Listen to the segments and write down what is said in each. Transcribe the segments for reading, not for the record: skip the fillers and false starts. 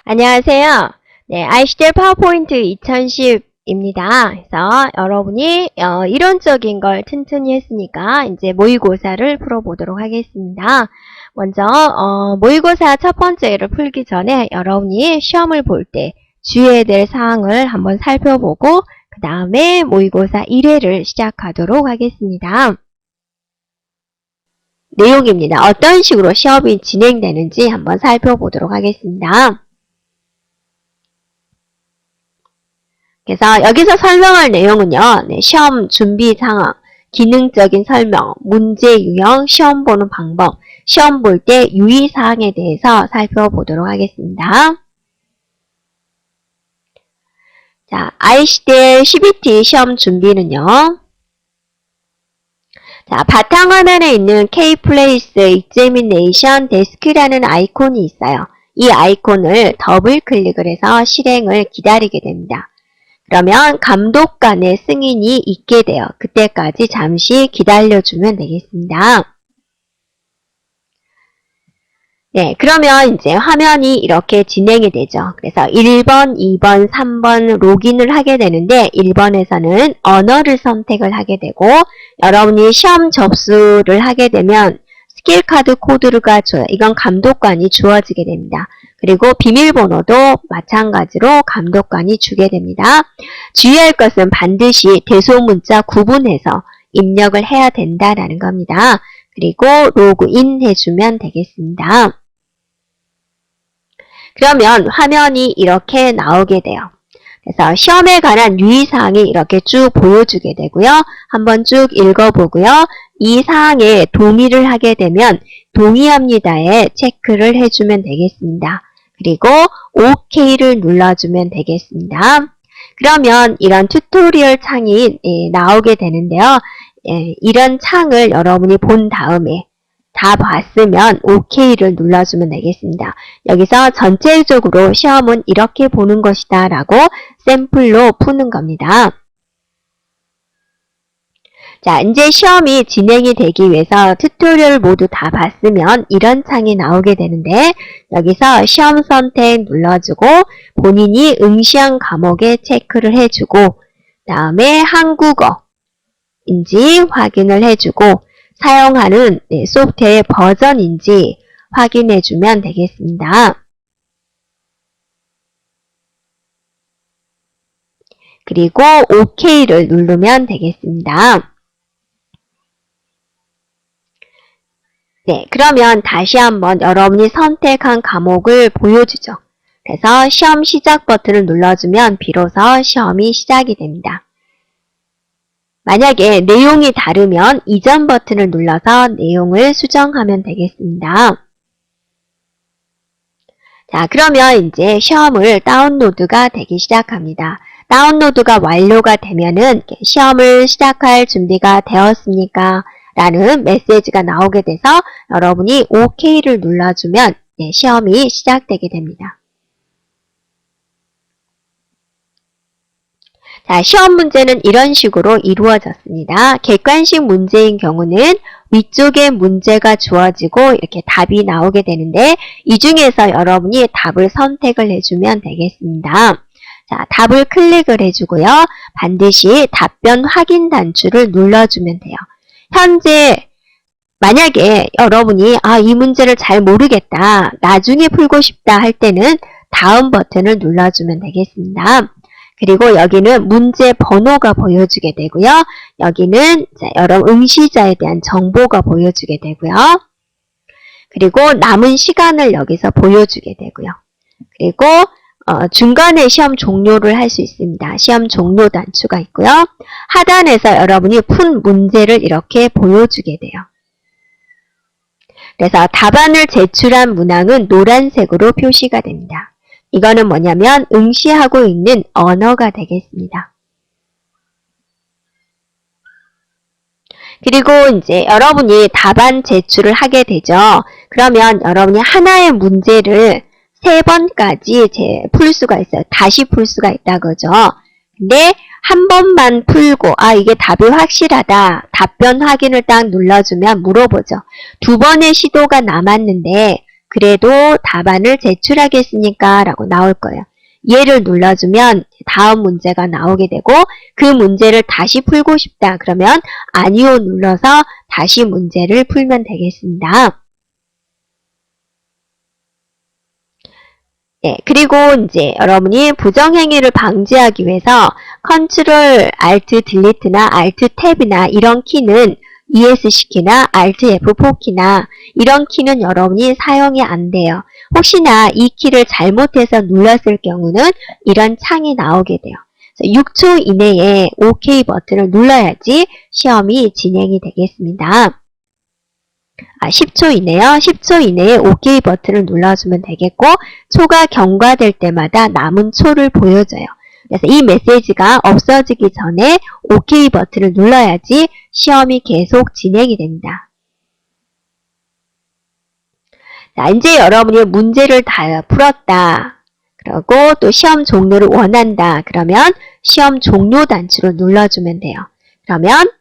안녕하세요. 네, ICTL 파워포인트 2010입니다. 그래서 여러분이 이론적인 걸 튼튼히 했으니까 이제 모의고사를 풀어보도록 하겠습니다. 먼저 모의고사 첫 번째를 풀기 전에 여러분이 시험을 볼 때 주의해야 될 사항을 한번 살펴보고 그 다음에 모의고사 1회를 시작하도록 하겠습니다. 내용입니다. 어떤 식으로 시험이 진행되는지 한번 살펴보도록 하겠습니다. 그래서 여기서 설명할 내용은요. 시험 준비 상황, 기능적인 설명, 문제 유형, 시험 보는 방법, 시험 볼 때 유의사항에 대해서 살펴보도록 하겠습니다. 자, ICTL CBT 시험 준비는요. 자, 바탕화면에 있는 K플레이스 Examination Desk라는 아이콘이 있어요. 이 아이콘을 더블 클릭을 해서 실행을 기다리게 됩니다. 그러면 감독관의 승인이 있게 돼요. 그때까지 잠시 기다려주면 되겠습니다. 네, 그러면 이제 화면이 이렇게 진행이 되죠. 그래서 1번, 2번, 3번 로그인을 하게 되는데 1번에서는 언어를 선택을 하게 되고 여러분이 시험 접수를 하게 되면 스킬카드 코드가 줘요. 이건 감독관이 주어지게 됩니다. 그리고 비밀번호도 마찬가지로 감독관이 주게 됩니다. 주의할 것은 반드시 대소문자 구분해서 입력을 해야 된다라는 겁니다. 그리고 로그인 해주면 되겠습니다. 그러면 화면이 이렇게 나오게 돼요. 그래서 시험에 관한 유의사항이 이렇게 쭉 보여주게 되고요. 한번 쭉 읽어보고요. 이 사항에 동의를 하게 되면 동의합니다에 체크를 해주면 되겠습니다. 그리고 OK를 눌러주면 되겠습니다. 그러면 이런 튜토리얼 창이 나오게 되는데요. 이런 창을 여러분이 본 다음에 다 봤으면 OK를 눌러주면 되겠습니다. 여기서 전체적으로 시험은 이렇게 보는 것이다 라고 샘플로 푸는 겁니다. 자, 이제 시험이 진행이 되기 위해서 튜토리얼 모두 다 봤으면 이런 창이 나오게 되는데 여기서 시험 선택 눌러주고 본인이 응시한 과목에 체크를 해주고 다음에 한국어인지 확인을 해주고 사용하는 소프트웨어의 버전인지 확인해주면 되겠습니다. 그리고 OK를 누르면 되겠습니다. 네, 그러면 다시 한번 여러분이 선택한 과목을 보여주죠. 그래서 시험 시작 버튼을 눌러주면 비로소 시험이 시작이 됩니다. 만약에 내용이 다르면 이전 버튼을 눌러서 내용을 수정하면 되겠습니다. 자, 그러면 이제 시험을 다운로드가 되기 시작합니다. 다운로드가 완료가 되면은 시험을 시작할 준비가 되었습니까? 라는 메시지가 나오게 돼서 여러분이 OK를 눌러주면 시험이 시작되게 됩니다. 자, 시험 문제는 이런 식으로 이루어졌습니다. 객관식 문제인 경우는 위쪽에 문제가 주어지고 이렇게 답이 나오게 되는데 이 중에서 여러분이 답을 선택을 해주면 되겠습니다. 자, 답을 클릭을 해주고요. 반드시 답변 확인 단추를 눌러주면 돼요. 현재 만약에 여러분이 이 문제를 잘 모르겠다, 나중에 풀고 싶다 할 때는 다음 버튼을 눌러주면 되겠습니다. 그리고 여기는 문제 번호가 보여주게 되고요. 여기는 여러분 응시자에 대한 정보가 보여주게 되고요. 그리고 남은 시간을 여기서 보여주게 되고요. 그리고 중간에 시험 종료를 할 수 있습니다. 시험 종료 단추가 있고요. 하단에서 여러분이 푼 문제를 이렇게 보여주게 돼요. 그래서 답안을 제출한 문항은 노란색으로 표시가 됩니다. 이거는 뭐냐면 응시하고 있는 언어가 되겠습니다. 그리고 이제 여러분이 답안 제출을 하게 되죠. 그러면 여러분이 하나의 문제를 3번까지 풀 수가 있어요. 다시 풀 수가 있다고 그죠. 근데 한 번만 풀고 이게 답이 확실하다. 답변 확인을 딱 눌러주면 물어보죠. 2번의 시도가 남았는데 그래도 답안을 제출하겠습니까? 라고 나올 거예요. 얘를 눌러주면 다음 문제가 나오게 되고 그 문제를 다시 풀고 싶다. 그러면 아니요 눌러서 다시 문제를 풀면 되겠습니다. 네, 그리고 이제 여러분이 부정행위를 방지하기 위해서 Ctrl Alt Delete나 Alt Tab이나 이런 키는 ESC 키나 Alt F4 키나 이런 키는 여러분이 사용이 안 돼요. 혹시나 이 키를 잘못해서 눌렀을 경우는 이런 창이 나오게 돼요. 6초 이내에 OK 버튼을 눌러야지 시험이 진행이 되겠습니다. 10초 이내요. 10초 이내에 OK 버튼을 눌러주면 되겠고 초가 경과될 때마다 남은 초를 보여줘요. 그래서 이 메시지가 없어지기 전에 OK 버튼을 눌러야지 시험이 계속 진행이 됩니다. 자, 이제 여러분이 문제를 다 풀었다. 그리고 또 시험 종료를 원한다. 그러면 시험 종료 단추를 눌러주면 돼요. 그러면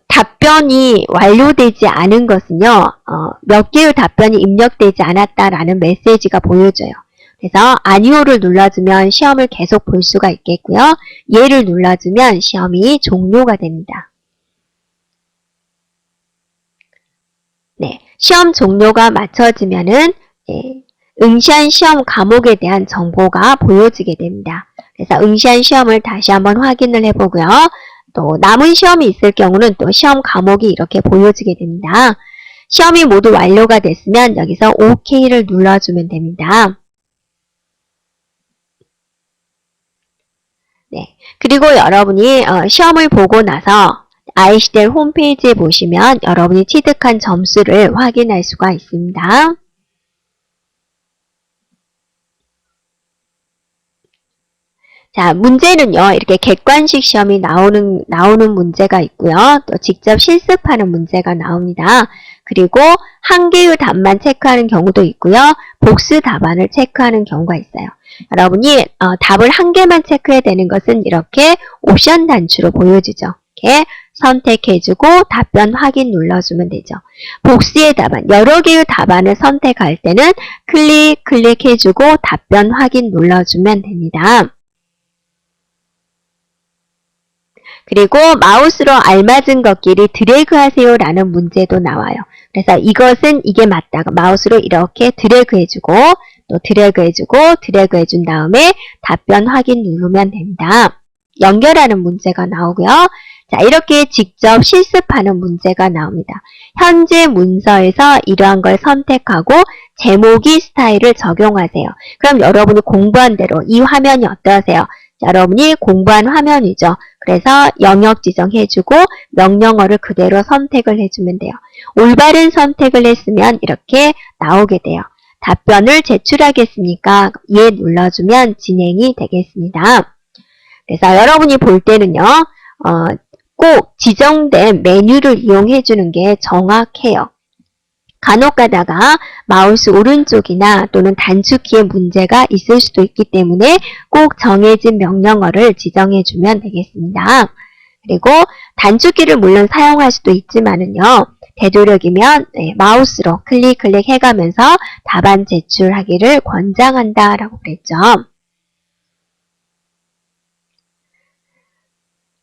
답변이 완료되지 않은 것은요, 몇 개의 답변이 입력되지 않았다라는 메시지가 보여져요. 그래서 아니오를 눌러주면 시험을 계속 볼 수가 있겠고요. 얘를 눌러주면 시험이 종료가 됩니다. 네, 시험 종료가 맞춰지면은 응시한 시험 과목에 대한 정보가 보여지게 됩니다. 그래서 응시한 시험을 다시 한번 확인을 해보고요. 또 남은 시험이 있을 경우는 또 시험 과목이 이렇게 보여지게 됩니다. 시험이 모두 완료가 됐으면 여기서 OK를 눌러주면 됩니다. 네, 그리고 여러분이 시험을 보고 나서 아이시델 홈페이지에 보시면 여러분이 취득한 점수를 확인할 수가 있습니다. 자, 문제는요, 이렇게 객관식 시험이 나오는 문제가 있고요. 또 직접 실습하는 문제가 나옵니다. 그리고 한 개의 답만 체크하는 경우도 있고요. 복수 답안을 체크하는 경우가 있어요. 여러분이 답을 한 개만 체크해야 되는 것은 이렇게 옵션 단추로 보여주죠. 이렇게 선택해주고 답변 확인 눌러주면 되죠. 복수의 답안, 여러 개의 답안을 선택할 때는 클릭해주고 답변 확인 눌러주면 됩니다. 그리고 마우스로 알맞은 것끼리 드래그 하세요 라는 문제도 나와요. 그래서 이것은 이게 맞다고 마우스로 이렇게 드래그 해주고 또 드래그 해준 다음에 답변 확인 누르면 됩니다. 연결하는 문제가 나오고요. 자, 이렇게 직접 실습하는 문제가 나옵니다. 현재 문서에서 이러한 걸 선택하고 제목이 스타일을 적용하세요. 그럼 여러분이 공부한 대로 이 화면이 어떠세요? 여러분이 공부한 화면이죠. 그래서 영역 지정해주고 명령어를 그대로 선택을 해주면 돼요. 올바른 선택을 했으면 이렇게 나오게 돼요. 답변을 제출하겠습니까? 예 눌러주면 진행이 되겠습니다. 그래서 여러분이 볼 때는요. 꼭 지정된 메뉴를 이용해 주는 게 정확해요. 간혹 가다가 마우스 오른쪽이나 또는 단축키에 문제가 있을 수도 있기 때문에 꼭 정해진 명령어를 지정해 주면 되겠습니다. 그리고 단축키를 물론 사용할 수도 있지만은요. 되도록이면 마우스로 클릭 해가면서 답안 제출하기를 권장한다 라고 그랬죠.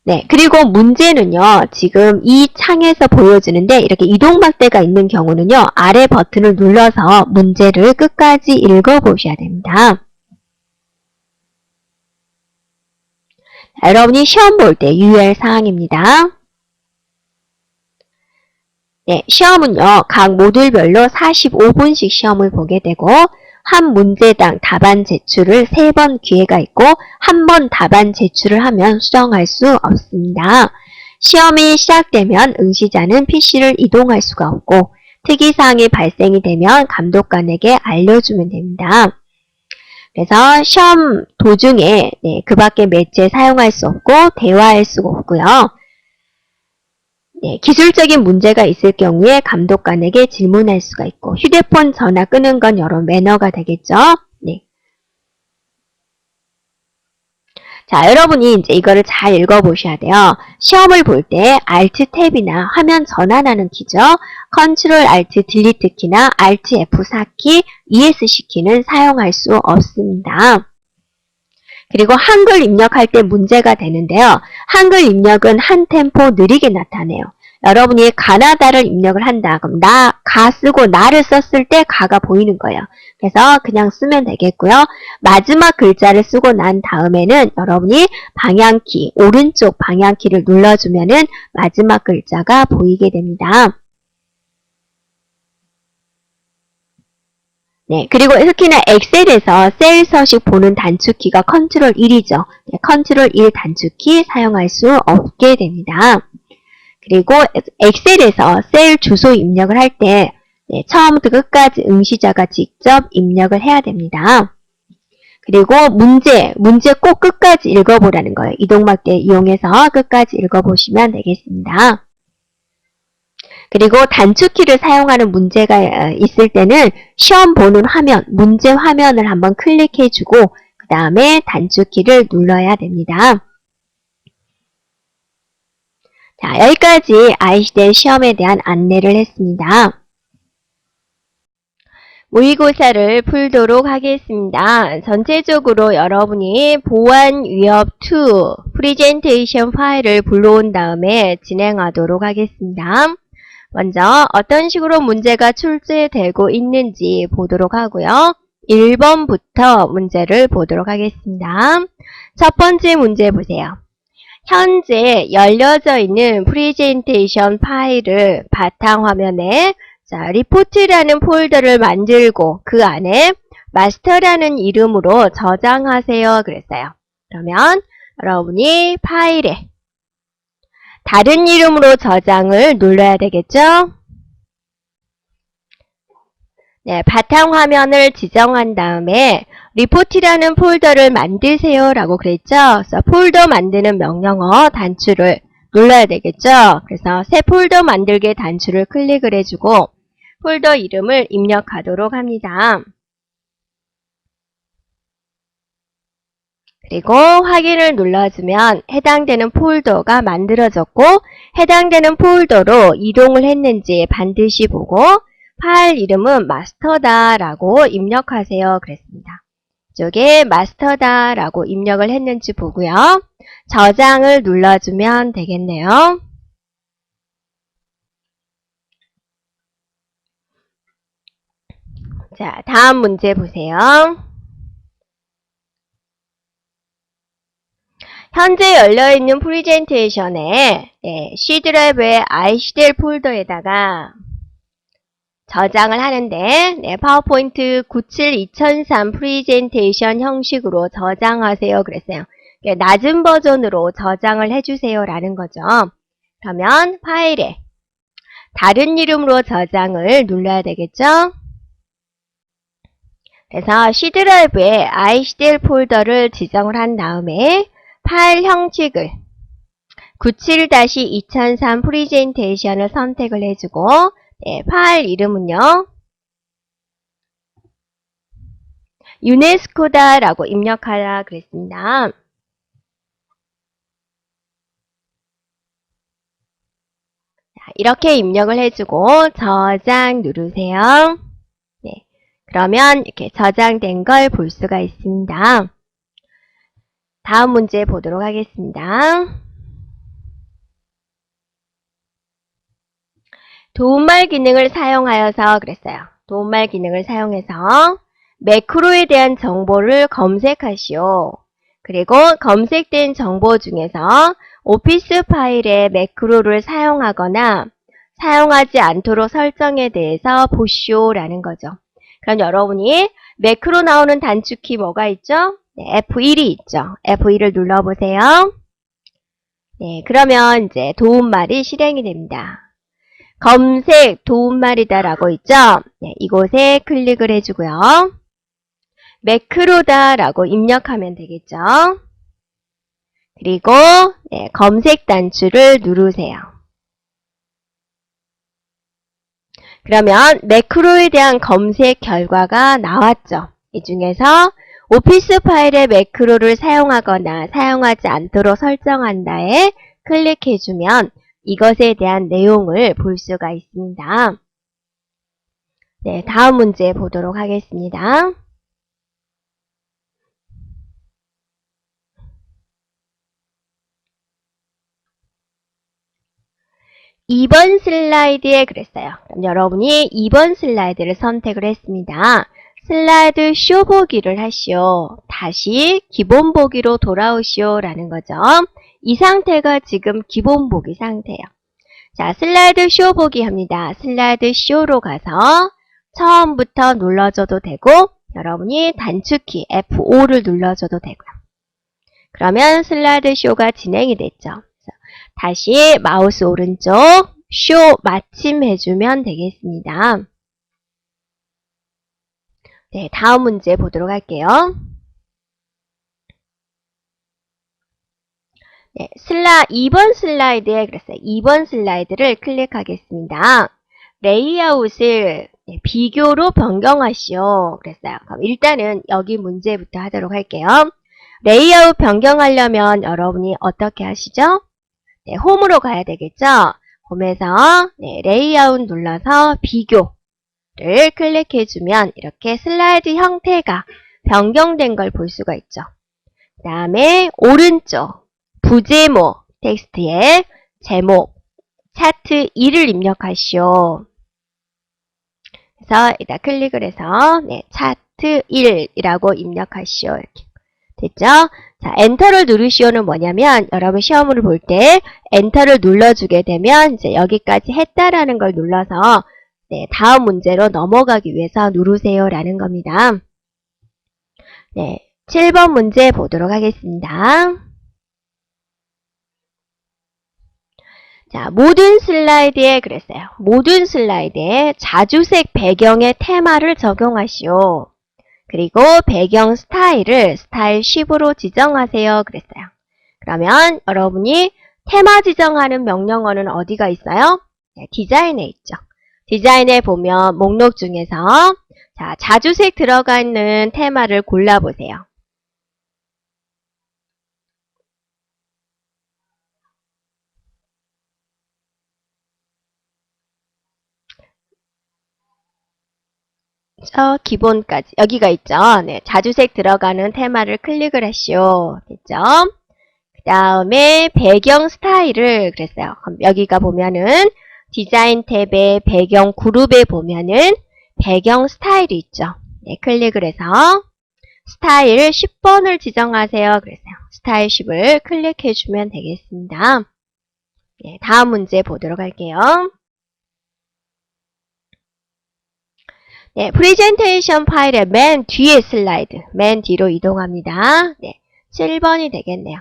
네, 그리고 문제는요, 지금 이 창에서 보여주는데 이렇게 이동박대가 있는 경우는요, 아래 버튼을 눌러서 문제를 끝까지 읽어보셔야 됩니다. 여러분이 시험 볼 때 유의할 사항입니다. 네, 시험은요, 각 모듈별로 45분씩 시험을 보게 되고, 한 문제당 답안 제출을 3번 기회가 있고 한 번 답안 제출을 하면 수정할 수 없습니다. 시험이 시작되면 응시자는 PC를 이동할 수가 없고 특이사항이 발생이 되면 감독관에게 알려주면 됩니다. 그래서 시험 도중에 그 밖에 매체 사용할 수 없고 대화할 수가 없고요. 네, 기술적인 문제가 있을 경우에 감독관에게 질문할 수가 있고 휴대폰 전화 끄는 건 여러 매너가 되겠죠. 네. 자, 여러분이 이제 이거를 잘 읽어보셔야 돼요. 시험을 볼 때 Alt 탭이나 화면 전환하는 키죠. Ctrl Alt Delete 키나 Alt F4키, ESC 키는 사용할 수 없습니다. 그리고 한글 입력할 때 문제가 되는데요. 한글 입력은 한 템포 느리게 나타내요. 여러분이 가나다를 입력을 한다. 그럼 가 쓰고 나를 썼을 때 가가 보이는 거예요. 그래서 그냥 쓰면 되겠고요. 마지막 글자를 쓰고 난 다음에는 여러분이 방향키, 오른쪽 방향키를 눌러주면은 마지막 글자가 보이게 됩니다. 네, 그리고 특히나 엑셀에서 셀 서식 보는 단축키가 컨트롤 1이죠. 네, 컨트롤 1 단축키 사용할 수 없게 됩니다. 그리고 엑셀에서 셀 주소 입력을 할 때 처음부터 끝까지 응시자가 직접 입력을 해야 됩니다. 그리고 문제 꼭 끝까지 읽어보라는 거예요. 이동막대 이용해서 끝까지 읽어보시면 되겠습니다. 그리고 단축키를 사용하는 문제가 있을 때는 시험 보는 화면, 문제 화면을 한번 클릭해주고 그 다음에 단축키를 눌러야 됩니다. 자, 여기까지 ICD 시험에 대한 안내를 했습니다. 모의고사를 풀도록 하겠습니다. 전체적으로 여러분이 보안 위협 2 프리젠테이션 파일을 불러온 다음에 진행하도록 하겠습니다. 먼저 어떤 식으로 문제가 출제되고 있는지 보도록 하고요. 1번부터 문제를 보도록 하겠습니다. 첫 번째 문제 보세요. 현재 열려져 있는 프리젠테이션 파일을 바탕화면에 리포트라는 폴더를 만들고 그 안에 마스터라는 이름으로 저장하세요 그랬어요. 그러면 여러분이 파일에 다른 이름으로 저장을 눌러야 되겠죠? 네, 바탕화면을 지정한 다음에 리포트라는 폴더를 만드세요 라고 그랬죠? 그래서 폴더 만드는 명령어 단추를 눌러야 되겠죠? 그래서 새 폴더 만들기 단추를 클릭을 해주고 폴더 이름을 입력하도록 합니다. 그리고 확인을 눌러주면 해당되는 폴더가 만들어졌고 해당되는 폴더로 이동을 했는지 반드시 보고 파일 이름은 마스터다 라고 입력하세요 그랬습니다. 이쪽에 마스터다 라고 입력을 했는지 보고요. 저장을 눌러주면 되겠네요. 자, 다음 문제 보세요. 현재 열려있는 프리젠테이션에 C 드라이브의 ICDL 폴더에다가 저장을 하는데 파워포인트 97-2003 프리젠테이션 형식으로 저장하세요 그랬어요. 낮은 버전으로 저장을 해주세요 라는 거죠. 그러면 파일에 다른 이름으로 저장을 눌러야 되겠죠. 그래서 C 드라이브에 ICDL 폴더를 지정을 한 다음에 파일 형식을 97-2003 프리젠테이션을 선택을 해주고 파일 이름은요. 유네스코다 라고 입력하라 그랬습니다. 자, 이렇게 입력을 해주고 저장 누르세요. 네, 그러면 이렇게 저장된 걸 볼 수가 있습니다. 다음 문제 보도록 하겠습니다. 도움말 기능을 사용하여서 그랬어요. 도움말 기능을 사용해서 매크로에 대한 정보를 검색하시오. 그리고 검색된 정보 중에서 오피스 파일에 매크로를 사용하거나 사용하지 않도록 설정에 대해서 보시오라는 거죠. 그럼 여러분이 매크로 나오는 단축키 뭐가 있죠? 네, F1이 있죠. F1을 눌러보세요. 네, 그러면 이제 도움말이 실행이 됩니다. 검색 도움말이다 라고 있죠? 네, 이곳에 클릭을 해주고요. 매크로다 라고 입력하면 되겠죠? 그리고 검색 단추를 누르세요. 그러면 매크로에 대한 검색 결과가 나왔죠. 이 중에서 오피스 파일의 매크로를 사용하거나 사용하지 않도록 설정한다에 클릭해주면 이것에 대한 내용을 볼 수가 있습니다. 네, 다음 문제 보도록 하겠습니다. 2번 슬라이드에 그랬어요. 그럼 여러분이 2번 슬라이드를 선택을 했습니다. 슬라이드 쇼 보기를 하시오. 다시 기본 보기로 돌아오시오 라는 거죠. 이 상태가 지금 기본 보기 상태예요. 자, 슬라이드 쇼 보기 합니다. 슬라이드 쇼로 가서 처음부터 눌러줘도 되고 여러분이 단축키 F5를 눌러줘도 되고요. 그러면 슬라이드 쇼가 진행이 됐죠. 다시 마우스 오른쪽 쇼 마침 해주면 되겠습니다. 네, 다음 문제 보도록 할게요. 네, 2번 슬라이드에 그랬어요. 2번 슬라이드를 클릭하겠습니다. 레이아웃을 비교로 변경하시오. 그랬어요. 그럼 일단은 여기 문제부터 하도록 할게요. 레이아웃 변경하려면 여러분이 어떻게 하시죠? 네, 홈으로 가야 되겠죠? 홈에서 레이아웃 눌러서 비교를 클릭해주면 이렇게 슬라이드 형태가 변경된 걸 볼 수가 있죠. 그 다음에 오른쪽 부제목 텍스트에 제목 차트 2를 입력하시오. 그래서 일단 클릭을 해서 차트 1이라고 입력하시오. 이렇게 됐죠? 자, 엔터를 누르시오는 뭐냐면 여러분 시험을 볼 때 엔터를 눌러주게 되면 이제 여기까지 했다라는 걸 눌러서 다음 문제로 넘어가기 위해서 누르세요라는 겁니다. 네, 7번 문제 보도록 하겠습니다. 자, 모든 슬라이드에 그랬어요. 모든 슬라이드에 자주색 배경의 테마를 적용하시오. 그리고 배경 스타일을 스타일 10으로 지정하세요. 그랬어요. 그러면 여러분이 테마 지정하는 명령어는 어디가 있어요? 네, 디자인에 있죠. 디자인에 보면 목록 중에서 자, 자주색 들어가 있는 테마를 골라보세요. 저 기본까지 여기가 있죠. 네, 자주색 들어가는 테마를 클릭을 하시오. 됐죠? 그 다음에 배경 스타일을 그랬어요. 그럼 여기가 보면은 디자인 탭의 배경 그룹에 보면은 배경 스타일이 있죠. 네, 클릭을 해서 스타일 10번을 지정하세요. 그랬어요. 스타일 10을 클릭해주면 되겠습니다. 네, 다음 문제 보도록 할게요. 네, 프레젠테이션 파일의 맨 뒤에 슬라이드, 맨 뒤로 이동합니다. 네, 7번이 되겠네요.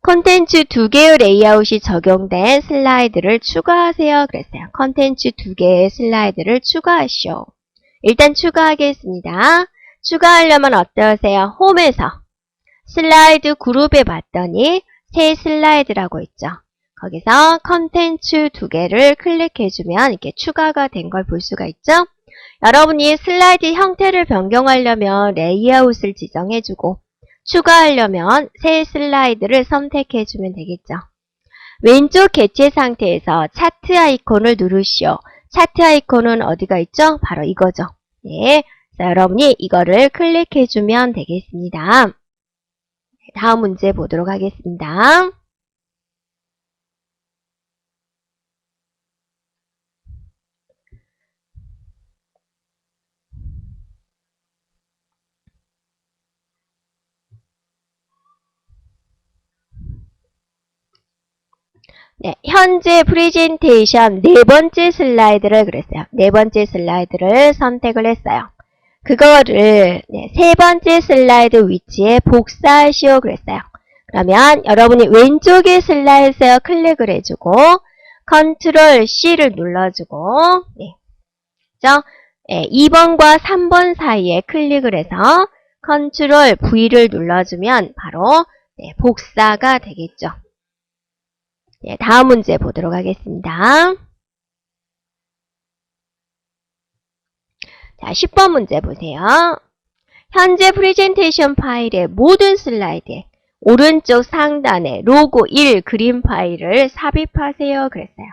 콘텐츠 2개의 레이아웃이 적용된 슬라이드를 추가하세요. 그랬어요. 콘텐츠 2개의 슬라이드를 추가하시오. 일단 추가하겠습니다. 추가하려면 어떠세요? 홈에서 슬라이드 그룹에 봤더니 새 슬라이드라고 있죠. 거기서 콘텐츠 2개를 클릭해주면 이렇게 추가가 된 걸 볼 수가 있죠. 여러분이 슬라이드 형태를 변경하려면 레이아웃을 지정해주고 추가하려면 새 슬라이드를 선택해주면 되겠죠. 왼쪽 개체 상태에서 차트 아이콘을 누르시오. 차트 아이콘은 어디가 있죠? 바로 이거죠. 네, 자, 여러분이 이거를 클릭해주면 되겠습니다. 다음 문제 보도록 하겠습니다. 네, 현재 프레젠테이션 네 번째 슬라이드를 그랬어요. 네 번째 슬라이드를 선택을 했어요. 그거를 세 번째 슬라이드 위치에 복사하시오 그랬어요. 그러면 여러분이 왼쪽에 슬라이드에 클릭을 해주고 컨트롤 C를 눌러주고 2번과 3번 사이에 클릭을 해서 컨트롤 V를 눌러주면 바로 복사가 되겠죠. 네, 다음 문제 보도록 하겠습니다. 자, 10번 문제 보세요. 현재 프레젠테이션 파일의 모든 슬라이드에 오른쪽 상단에 로고 1 그림 파일을 삽입하세요. 그랬어요.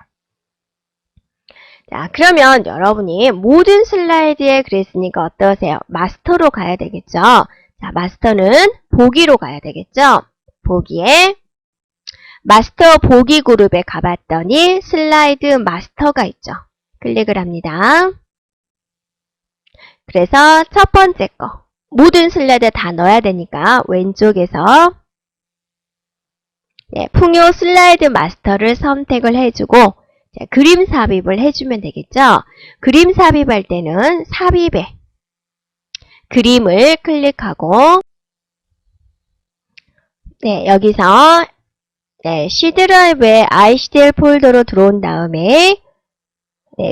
자, 그러면 여러분이 모든 슬라이드에 그랬으니까 어떠세요? 마스터로 가야 되겠죠? 자, 마스터는 보기로 가야 되겠죠? 보기에 마스터 보기 그룹에 가봤더니 슬라이드 마스터가 있죠. 클릭을 합니다. 그래서 첫 번째 거 모든 슬라이드 다 넣어야 되니까 왼쪽에서 풍요 슬라이드 마스터를 선택을 해주고 자, 그림 삽입을 해주면 되겠죠. 그림 삽입할 때는 삽입에 그림을 클릭하고 여기서 C 드라이브에 ICDL 폴더로 들어온 다음에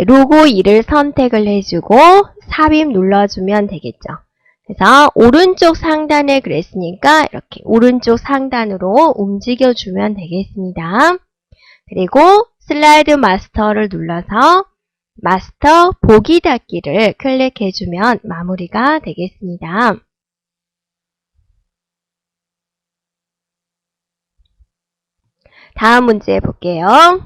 로고 2를 선택을 해주고 삽입 눌러주면 되겠죠. 그래서 오른쪽 상단에 그랬으니까 이렇게 오른쪽 상단으로 움직여주면 되겠습니다. 그리고 슬라이드 마스터를 눌러서 마스터 보기 닫기를 클릭해주면 마무리가 되겠습니다. 다음 문제 볼게요.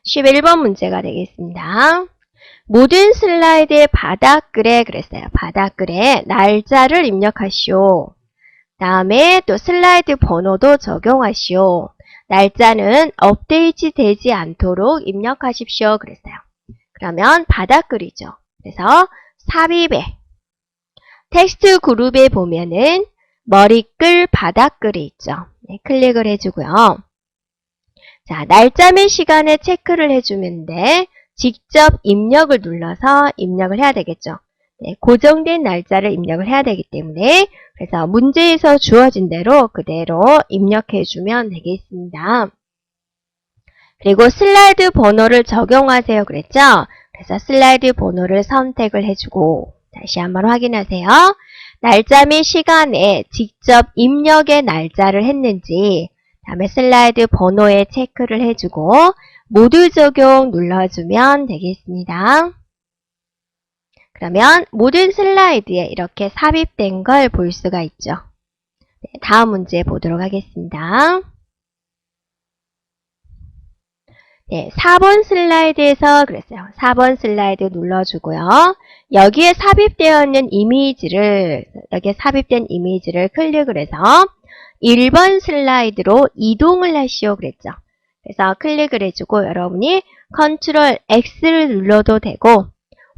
11번 문제가 되겠습니다. 모든 슬라이드의 바닥글에 그랬어요. 바닥글에 날짜를 입력하시오. 다음에 또 슬라이드 번호도 적용하시오. 날짜는 업데이트 되지 않도록 입력하십시오. 그랬어요. 그러면 바닥글이죠. 그래서 삽입에 텍스트 그룹에 보면은 머리글 바닥글이 있죠. 클릭을 해주고요. 자, 날짜 및 시간에 체크를 해주면 돼. 직접 입력을 눌러서 입력을 해야 되겠죠. 고정된 날짜를 입력을 해야 되기 때문에 그래서 문제에서 주어진 대로 그대로 입력해주면 되겠습니다. 그리고 슬라이드 번호를 적용하세요. 그랬죠? 그래서 슬라이드 번호를 선택을 해주고 다시 한번 확인하세요. 날짜 및 시간에 직접 입력의 날짜를 했는지 다음에 슬라이드 번호에 체크를 해주고 모두 적용 눌러주면 되겠습니다. 그러면 모든 슬라이드에 이렇게 삽입된 걸 볼 수가 있죠. 다음 문제 보도록 하겠습니다. 4번 슬라이드에서 그랬어요. 4번 슬라이드 눌러주고요. 여기에 삽입되어 있는 이미지를 클릭을 해서 1번 슬라이드로 이동을 하시오 그랬죠. 그래서 클릭을 해주고 여러분이 컨트롤 X를 눌러도 되고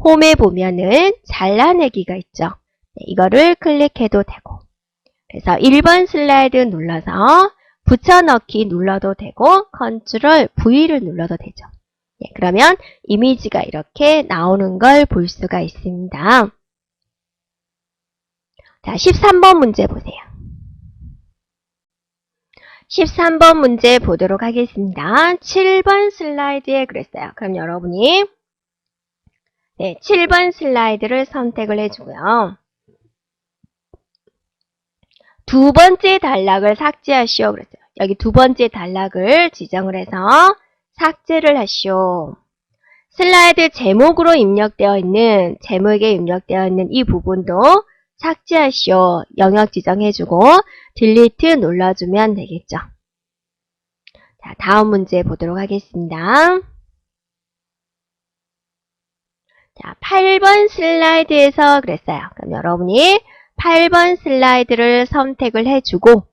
홈에 보면은 잘라내기가 있죠. 이거를 클릭해도 되고 그래서 1번 슬라이드 눌러서 붙여넣기 눌러도 되고 컨트롤 V를 눌러도 되죠. 그러면 이미지가 이렇게 나오는 걸 볼 수가 있습니다. 자, 13번 문제 보세요. 13번 문제 보도록 하겠습니다. 7번 슬라이드에 그랬어요. 그럼 여러분이 7번 슬라이드를 선택을 해주고요. 두 번째 단락을 삭제하시오. 그랬어요. 여기 두 번째 단락을 지정을 해서 삭제를 하시오. 슬라이드 제목으로 입력되어 있는, 제목에 입력되어 있는 이 부분도 삭제하시오. 영역 지정해주고 딜리트 눌러주면 되겠죠. 자, 다음 문제 보도록 하겠습니다. 자, 8번 슬라이드에서 그랬어요. 그럼 여러분이 8번 슬라이드를 선택을 해주고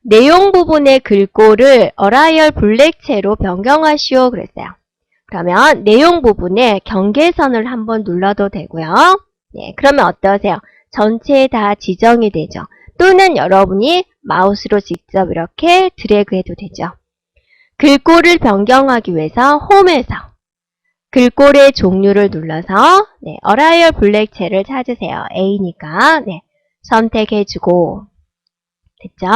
내용 부분의 글꼴을 어라이얼 블랙체로 변경하시오 그랬어요. 그러면 내용 부분에 경계선을 한번 눌러도 되고요. 그러면 어떠세요? 전체에 다 지정이 되죠. 또는 여러분이 마우스로 직접 이렇게 드래그해도 되죠. 글꼴을 변경하기 위해서 홈에서 글꼴의 종류를 눌러서 어라이얼 블랙체를 찾으세요. A니까 선택해주고 됐죠?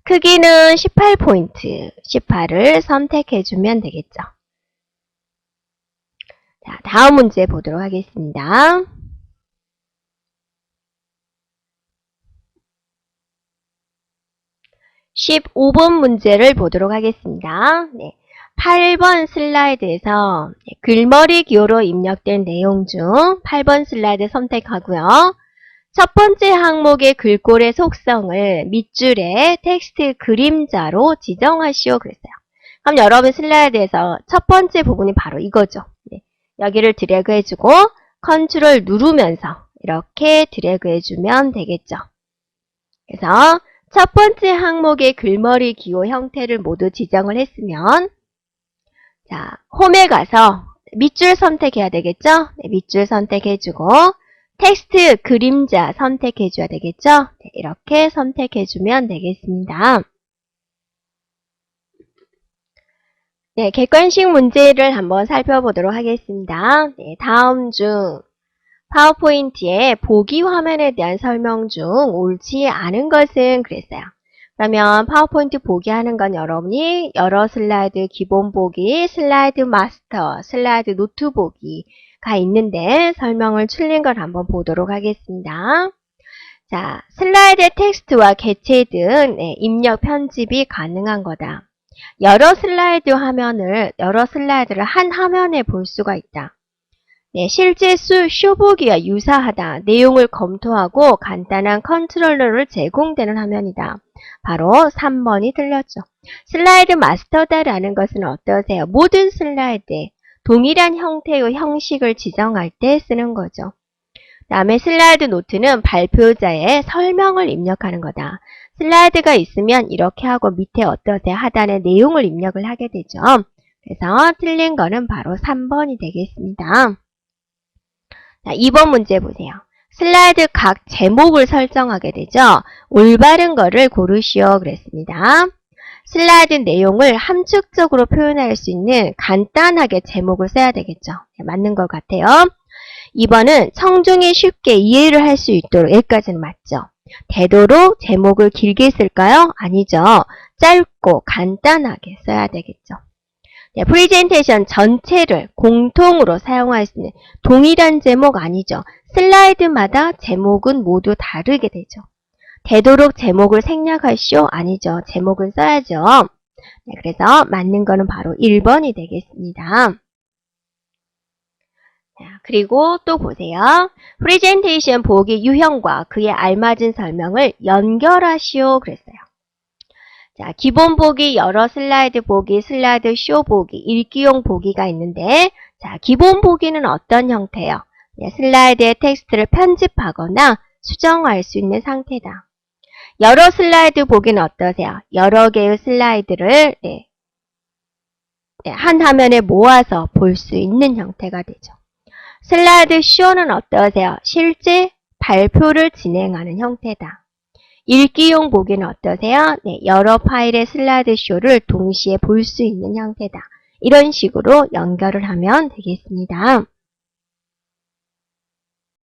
크기는 18포인트, 18을 선택해주면 되겠죠. 자, 다음 문제 보도록 하겠습니다. (15번) 문제를 보도록 하겠습니다. 8번 슬라이드에서 글머리 기호로 입력된 내용 중 8번 슬라이드 선택하고요. 첫 번째 항목의 글꼴의 속성을 밑줄에 텍스트 그림자로 지정하시오 그랬어요. 그럼 여러분 슬라이드에서 첫 번째 부분이 바로 이거죠. 네. 여기를 드래그 해주고 컨트롤 누르면서 이렇게 드래그 해주면 되겠죠. 그래서 첫 번째 항목의 글머리 기호 형태를 모두 지정을 했으면 자, 홈에 가서 밑줄 선택해야 되겠죠? 네, 밑줄 선택해주고 텍스트 그림자 선택해줘야 되겠죠? 네, 이렇게 선택해주면 되겠습니다. 네, 객관식 문제를 한번 살펴보도록 하겠습니다. 네, 다음 중 파워포인트의 보기 화면에 대한 설명 중 옳지 않은 것은 그랬어요. 그러면 파워포인트 보기 하는 건 여러분이 여러 슬라이드 기본 보기, 슬라이드 마스터, 슬라이드 노트 보기가 있는데 설명을 틀린 걸 한번 보도록 하겠습니다. 자, 슬라이드 텍스트와 개체 등 입력 편집이 가능한 거다. 여러 슬라이드를 한 화면에 볼 수가 있다. 네, 실제 쇼보기와 유사하다. 내용을 검토하고 간단한 컨트롤러를 제공되는 화면이다. 바로 3번이 틀렸죠. 슬라이드 마스터다라는 것은 어떠세요? 모든 슬라이드에 동일한 형태의 형식을 지정할 때 쓰는 거죠. 다음에 슬라이드 노트는 발표자의 설명을 입력하는 거다. 슬라이드가 있으면 이렇게 하고 밑에 어떠세요? 하단에 내용을 입력을 하게 되죠. 그래서 틀린 거는 바로 3번이 되겠습니다. 자, 2번 문제 보세요. 슬라이드 각 제목을 설정하게 되죠. 올바른 거를 고르시오 그랬습니다. 슬라이드 내용을 함축적으로 표현할 수 있는 간단하게 제목을 써야 되겠죠. 네, 맞는 것 같아요. 2번은 청중이 쉽게 이해를 할 수 있도록 여기까지는 맞죠. 되도록 제목을 길게 쓸까요? 아니죠. 짧고 간단하게 써야 되겠죠. 네, 프레젠테이션 전체를 공통으로 사용할 수 있는 동일한 제목 아니죠. 슬라이드마다 제목은 모두 다르게 되죠. 되도록 제목을 생략하시오? 아니죠. 제목은 써야죠. 네, 그래서 맞는 거는 바로 1번이 되겠습니다. 자, 그리고 또 보세요. 프레젠테이션 보기 유형과 그에 알맞은 설명을 연결하시오 그랬어요. 자, 기본 보기, 여러 슬라이드 보기, 슬라이드 쇼 보기, 읽기용 보기가 있는데 자, 기본 보기는 어떤 형태예요? 네, 슬라이드의 텍스트를 편집하거나 수정할 수 있는 상태다. 여러 슬라이드 보기는 어떠세요? 여러 개의 슬라이드를 한 화면에 모아서 볼 수 있는 형태가 되죠. 슬라이드 쇼는 어떠세요? 실제 발표를 진행하는 형태다. 읽기용 보기는 어떠세요? 네, 여러 파일의 슬라이드 쇼를 동시에 볼 수 있는 형태다. 이런 식으로 연결을 하면 되겠습니다.